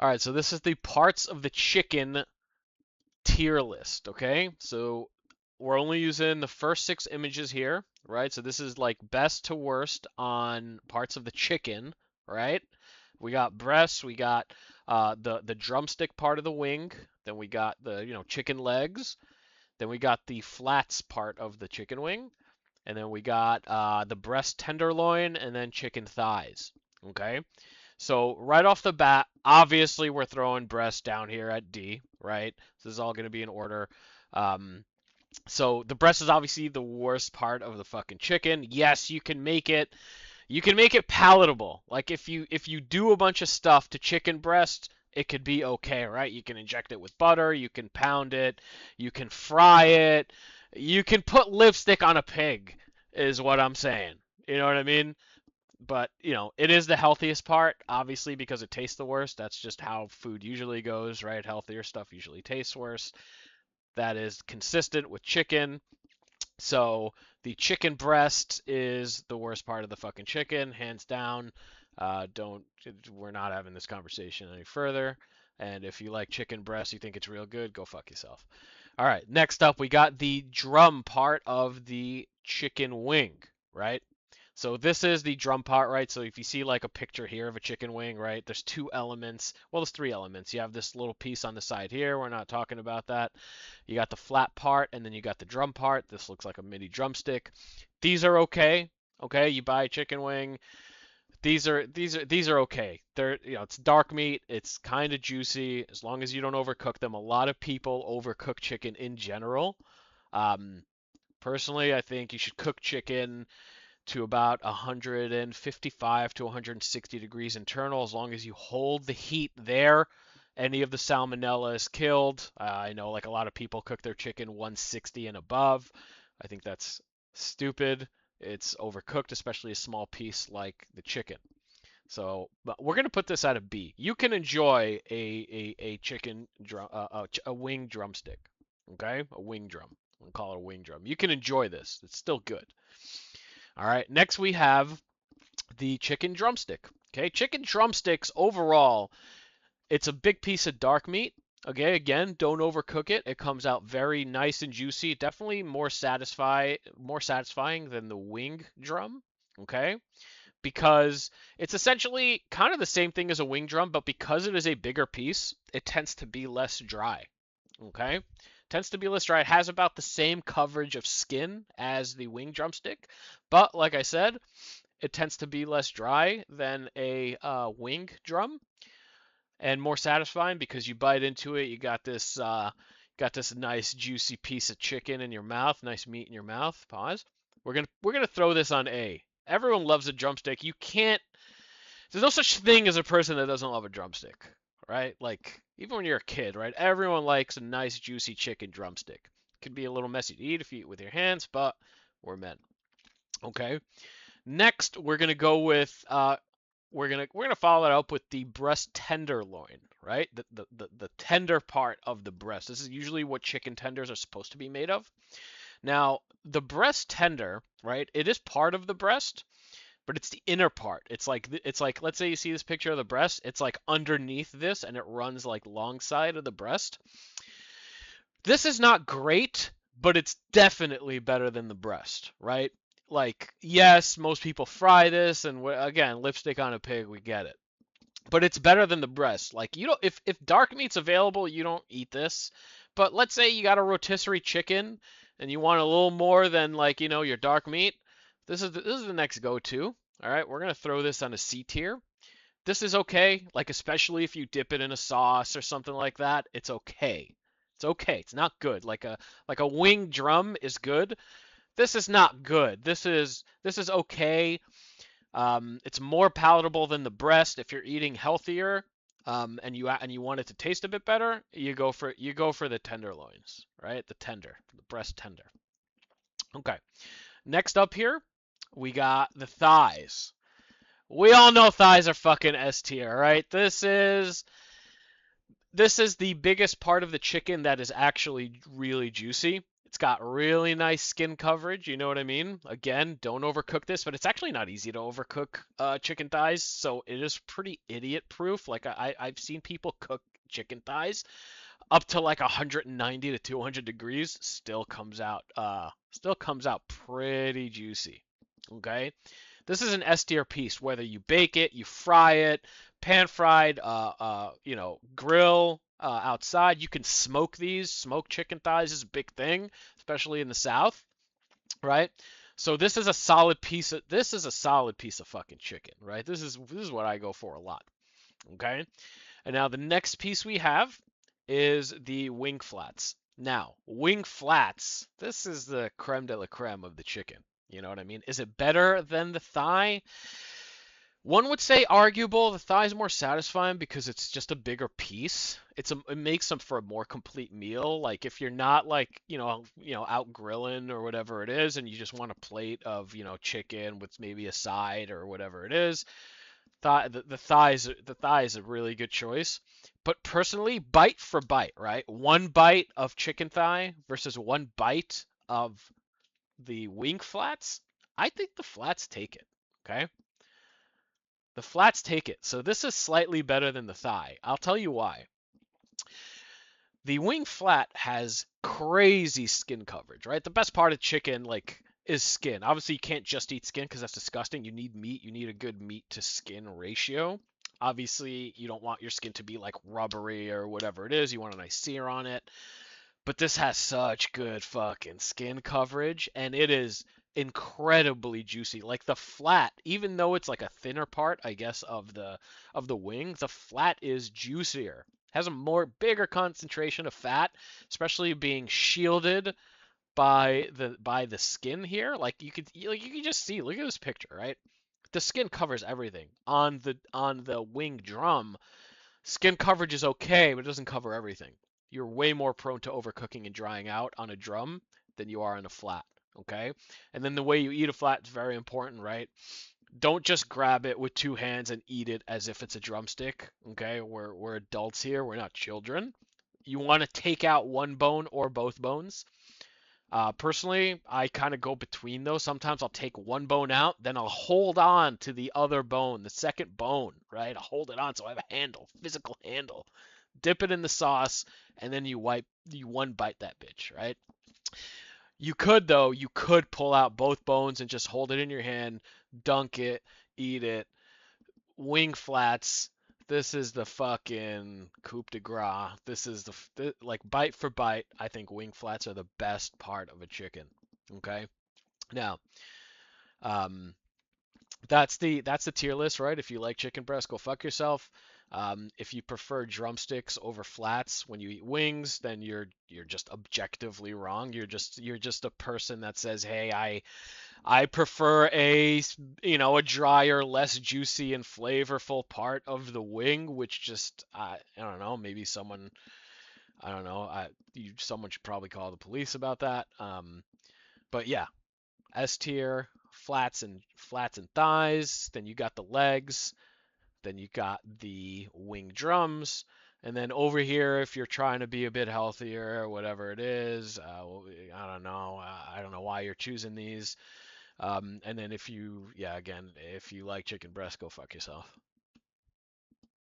All right, so this is the parts of the chicken tier list, okay? So we're only using the first 6 images here, right? So this is like best to worst on parts of the chicken, right? We got breasts, we got the drumstick part of the wing, then we got the chicken legs, then we got the flats part of the chicken wing, and then we got the breast tenderloin, and then chicken thighs. Okay, so right off the bat, obviously we're throwing breast down here at D, right? This is all going to be in order. Um, so the breast is obviously the worst part of the fucking chicken. Yes, you can make it palatable. Like if you do a bunch of stuff to chicken breast, it could be okay, right? You can inject it with butter, you can pound it, you can fry it, you can put lipstick on a pig, is what I'm saying. You know what I mean? But it is the healthiest part, obviously, because it tastes the worst. That's just how food usually goes, right? Healthier stuff usually tastes worse. That is consistent with chicken. So the chicken breast is the worst part of the fucking chicken, hands down. Don't We're not having this conversation any further. And if you like chicken breast, you think it's real good, go fuck yourself. All right, next up we got the drum part of the chicken wing, right? So this is the drum part, right? So if you see like a picture here of a chicken wing, right? There's 2 elements. Well, there's 3 elements. You have this little piece on the side here. We're not talking about that. You got the flat part, and then you got the drum part. This looks like a mini drumstick. These are okay. Okay, you buy a chicken wing. These are okay. It's dark meat. It's kind of juicy as long as you don't overcook them. A lot of people overcook chicken in general. Um, Personally, I think you should cook chicken to about 155 to 160 degrees internal. As long as you hold the heat there, any of the salmonella is killed. I know like a lot of people cook their chicken 160 and above. I think that's stupid. It's overcooked, especially a small piece like the chicken. So, but we're gonna put this at a B. You can enjoy a chicken drum, a wing drumstick, okay? A wing drum. We'll call it a wing drum. You can enjoy this. It's still good. All right. Next we have the chicken drumstick. Okay, chicken drumsticks overall, it's a big piece of dark meat. Okay, again, don't overcook it. It comes out very nice and juicy. Definitely more satisfying than the wing drum. Okay, because it's essentially kind of the same thing as a wing drum, but because it is a bigger piece, it tends to be less dry. Okay, tends to be less dry. It has about the same coverage of skin as the wing drumstick, but like I said, it tends to be less dry than a wing drum and more satisfying because you bite into it. You got this nice juicy piece of chicken in your mouth, nice meat in your mouth. Pause. We're gonna throw this on A. Everyone loves a drumstick. You can't. There's no such thing as a person that doesn't love a drumstick, right? Like even when you're a kid, right? Everyone likes a nice juicy chicken drumstick. It can be a little messy to eat if you eat with your hands, but we're men. Okay. Next, we're gonna go with we're gonna follow that up with the breast tenderloin, right? The tender part of the breast. This is usually what chicken tenders are supposed to be made of. Now, the breast tender, right? It is part of the breast, but it's the inner part. It's like let's say you see this picture of the breast. It's like underneath this, and it runs like long side of the breast. This is not great, but it's definitely better than the breast, right? Like, yes, most people fry this, and again, lipstick on a pig, we get it. But it's better than the breast. Like, you don't, if dark meat's available, you don't eat this. But let's say you got a rotisserie chicken, and you want a little more than like your dark meat. This is the next go-to. All right, we're gonna throw this on a C tier. This is okay, like especially if you dip it in a sauce or something like that. It's okay. It's okay. It's not good. Like a wing drum is good. This is not good. This is okay. It's more palatable than the breast. If you're eating healthier, and you want it to taste a bit better, you go for the tenderloins, right? The breast tender. Okay. Next up here, we got the thighs. We all know thighs are fucking S tier, right? This is the biggest part of the chicken that is actually really juicy. It's got really nice skin coverage, you know what I mean? Again, don't overcook this, but it's actually not easy to overcook chicken thighs, so it is pretty idiot proof. Like I've seen people cook chicken thighs up to like 190 to 200 degrees, still comes out pretty juicy. Okay? This is an S tier piece, whether you bake it, you fry it, pan fried, grill outside. You can smoke these. Smoked chicken thighs is a big thing, especially in the South, right? So this is a solid piece of fucking chicken, right? This is what I go for a lot. Okay? And now the next piece we have is the wing flats. Now, wing flats, this is the creme de la creme of the chicken. You know what I mean? Is it better than the thigh? One would say arguable. The thigh is more satisfying because it's just a bigger piece. It makes them for a more complete meal. Like if you're not like out grilling or whatever it is, and you just want a plate of chicken with maybe a side or whatever it is, the thigh is a really good choice. But personally, bite for bite, right? One bite of chicken thigh versus one bite of the wing flats. I think the flats take it. Okay, the flats take it. So this is slightly better than the thigh. I'll tell you why. The wing flat has crazy skin coverage, right? The best part of chicken, like, is skin. Obviously, you can't just eat skin because that's disgusting. You need meat. You need a good meat to skin ratio. Obviously, you don't want your skin to be like rubbery or whatever it is. You want a nice sear on it. But this has such good fucking skin coverage, and it is incredibly juicy. Like the flat, even though it's like a thinner part, I guess, of the wing, the flat is juicier. Has a bigger concentration of fat, especially being shielded by the skin here. Like you can just see. Look at this picture, right? The skin covers everything on the wing drum. Skin coverage is okay, but it doesn't cover everything. You're way more prone to overcooking and drying out on a drum than you are on a flat. Okay? And then the way you eat a flat is very important, right? Don't just grab it with two hands and eat it as if it's a drumstick. Okay? We're adults here, we're not children. You want to take out one bone or both bones. Personally, I kind of go between those. Sometimes I'll take one bone out, then I'll hold on to the other bone, the second bone, right? I'll hold it on so I have a handle, physical handle. Dip it in the sauce, and then you one bite that bitch, right? You could pull out both bones and just hold it in your hand, dunk it, eat it. Wing flats. This is the fucking coup de grace. This is like bite for bite. I think wing flats are the best part of a chicken. Okay. Now, um, that's the tier list, right? If you like chicken breast, go fuck yourself. If you prefer drumsticks over flats when you eat wings, then you're just objectively wrong. You're just a person that says, "Hey, I prefer a drier, less juicy and flavorful part of the wing," which just I don't know, maybe someone I don't know, someone should probably call the police about that. But yeah, S tier, flats and thighs. Then you got the legs. Then you got the wing drums. And then over here, if you're trying to be a bit healthier, whatever it is, I don't know. I don't know why you're choosing these. And then if you like chicken breast, go fuck yourself.